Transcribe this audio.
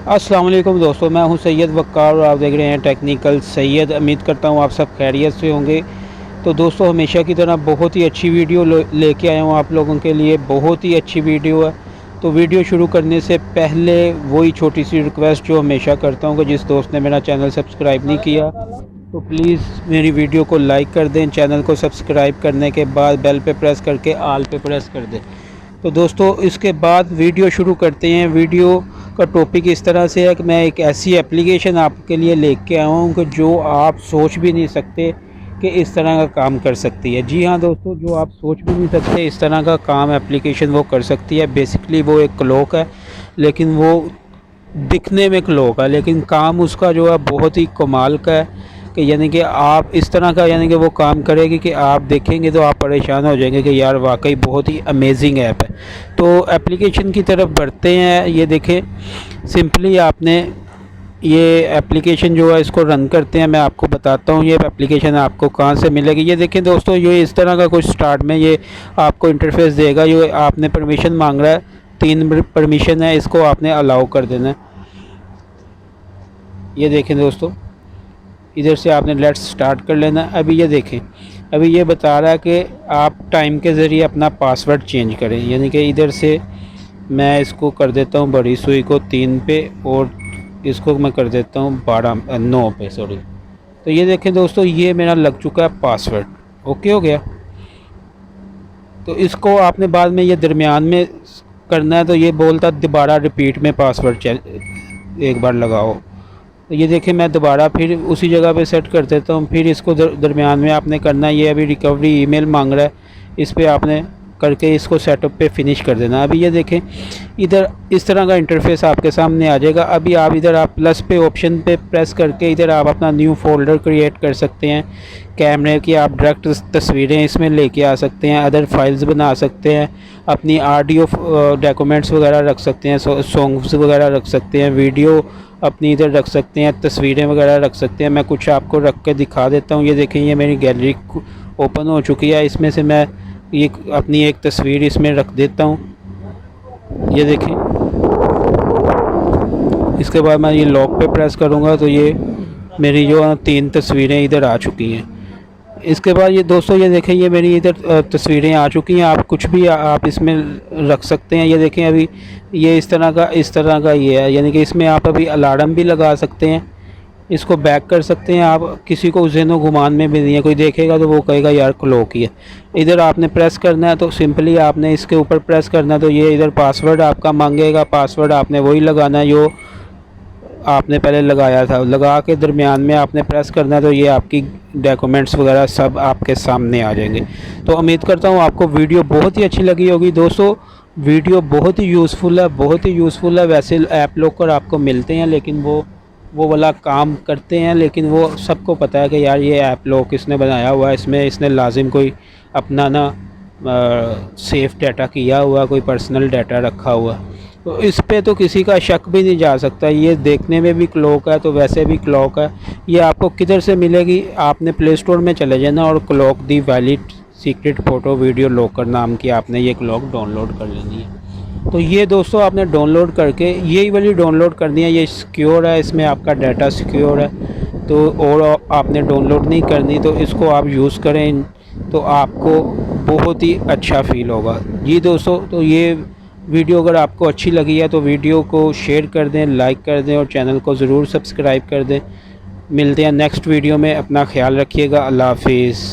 अस्सलाम वालेकुम दोस्तों, मैं हूं सैयद वक्कार और आप देख रहे हैं टेक्निकल सैयद। उम्मीद करता हूं आप सब खैरियत से होंगे। तो दोस्तों, हमेशा की तरह बहुत ही अच्छी वीडियो लेके आया हूं आप लोगों के लिए। बहुत ही अच्छी वीडियो है। तो वीडियो शुरू करने से पहले वही छोटी सी रिक्वेस्ट जो हमेशा करता हूं कि जिस दोस्त ने मेरा चैनल सब्सक्राइब नहीं किया तो प्लीज़ मेरी वीडियो को लाइक कर दें। चैनल को सब्सक्राइब करने के बाद बेल पे प्रेस करके आल पे प्रेस कर दें। तो दोस्तों, इसके बाद वीडियो शुरू करते हैं। वीडियो का टॉपिक इस तरह से है कि मैं एक ऐसी एप्लीकेशन आपके लिए लेके आया हूँ कि जो आप सोच भी नहीं सकते कि इस तरह का काम कर सकती है। जी हाँ दोस्तों, जो आप सोच भी नहीं सकते इस तरह का काम एप्लीकेशन वो कर सकती है। बेसिकली वो एक क्लॉक है, लेकिन वो दिखने में क्लॉक है, लेकिन काम उसका जो है बहुत ही कमाल का है कि यानी कि आप इस तरह का यानी कि वो काम करेगी कि आप देखेंगे तो आप परेशान हो जाएंगे कि यार वाकई बहुत ही अमेजिंग ऐप है। तो एप्लीकेशन की तरफ बढ़ते हैं। ये देखें, सिंपली आपने ये एप्लीकेशन जो है इसको रन करते हैं। मैं आपको बताता हूँ ये एप्लीकेशन आपको कहाँ से मिलेगी। ये देखें दोस्तों, ये इस तरह का कुछ स्टार्ट में ये आपको इंटरफेस देगा। ये आपने परमिशन मांग रहा है, 3 परमिशन है, इसको आपने अलाउ कर देना है। ये देखें दोस्तों, इधर से आपने लेट्स स्टार्ट कर लेना। अभी ये देखें, अभी ये बता रहा है कि आप टाइम के ज़रिए अपना पासवर्ड चेंज करें। यानी कि इधर से मैं इसको कर देता हूँ बड़ी सुई को 3 पे और इसको मैं कर देता हूँ 9 पे, सॉरी। तो ये देखें दोस्तों, ये मेरा लग चुका है पासवर्ड। ओके हो गया। तो इसको आपने बाद में ये दरमियान में करना है। तो ये बोलता दोबारा रिपीट में पासवर्ड एक बार लगाओ। तो ये देखें, मैं दोबारा फिर उसी जगह पे सेट कर देता हूँ। फिर इसको दरमियान में आपने करना है। ये अभी रिकवरी ईमेल मांग रहा है, इस पर आपने करके इसको सेटअप पे फिनिश कर देना। अभी ये देखें, इधर इस तरह का इंटरफेस आपके सामने आ जाएगा। अभी आप इधर आप प्लस पे ऑप्शन पे प्रेस करके इधर आप अपना न्यू फोल्डर क्रिएट कर सकते हैं। कैमरे की आप डायरेक्ट तस्वीरें इसमें लेके आ सकते हैं, अदर फाइल्स बना सकते हैं, अपनी ऑडियो डॉक्यूमेंट्स वगैरह रख सकते हैं, सॉन्ग्स वगैरह रख सकते हैं, वीडियो अपनी इधर रख सकते हैं, तस्वीरें वगैरह रख सकते हैं। मैं कुछ आपको रख के दिखा देता हूँ। ये देखें, ये मेरी गैलरी ओपन हो चुकी है। इसमें से मैं ये अपनी एक तस्वीर इसमें रख देता हूँ। ये देखें, इसके बाद मैं ये लॉक पे प्रेस करूँगा तो ये मेरी जो 3 तस्वीरें इधर आ चुकी हैं। इसके बाद ये दोस्तों, ये देखें, ये मेरी इधर तस्वीरें आ चुकी हैं। आप कुछ भी आप इसमें रख सकते हैं। ये देखें, अभी ये इस तरह का ये है, यानी कि इसमें आप अभी अलार्म भी लगा सकते हैं। इसको बैक कर सकते हैं आप, किसी को ज़हनो गुमान में भी नहीं है। कोई देखेगा तो वो कहेगा यार क्लॉक ही है। इधर आपने प्रेस करना है तो सिंपली आपने इसके ऊपर प्रेस करना है। तो ये इधर पासवर्ड आपका मांगेगा। पासवर्ड आपने वही लगाना है जो आपने पहले लगाया था। लगा के दरमियान में आपने प्रेस करना है तो ये आपकी डॉक्यूमेंट्स वगैरह सब आपके सामने आ जाएंगे। तो उम्मीद करता हूँ आपको वीडियो बहुत ही अच्छी लगी होगी। दोस्तों, वीडियो बहुत ही यूज़फुल है, बहुत ही यूज़फुल है। वैसे ऐप लॉकर आपको मिलते हैं, लेकिन वो वाला काम करते हैं, लेकिन वो सबको पता है कि यार ये ऐप लॉक इसने बनाया हुआ है, इसमें इसने लाजिम कोई अपना ना सेफ़ डाटा किया हुआ, कोई पर्सनल डाटा रखा हुआ। तो इस पे तो किसी का शक भी नहीं जा सकता। ये देखने में भी क्लॉक है तो वैसे भी क्लॉक है। ये आपको किधर से मिलेगी? आपने प्ले स्टोर में चले जाना और clock the valid secret photo video locker नाम की आपने ये क्लॉक डाउनलोड कर लेनी है। तो ये दोस्तों आपने डाउनलोड करके यही वाली डाउनलोड करनी है। ये सिक्योर है, इसमें आपका डाटा सिक्योर है। तो और आपने डाउनलोड नहीं करनी, तो इसको आप यूज़ करें तो आपको बहुत ही अच्छा फील होगा। जी दोस्तों, तो ये वीडियो अगर आपको अच्छी लगी है तो वीडियो को शेयर कर दें, लाइक कर दें और चैनल को ज़रूर सब्सक्राइब कर दें। मिलते हैं नेक्स्ट वीडियो में। अपना ख्याल रखिएगा। अल्लाह हाफिज़।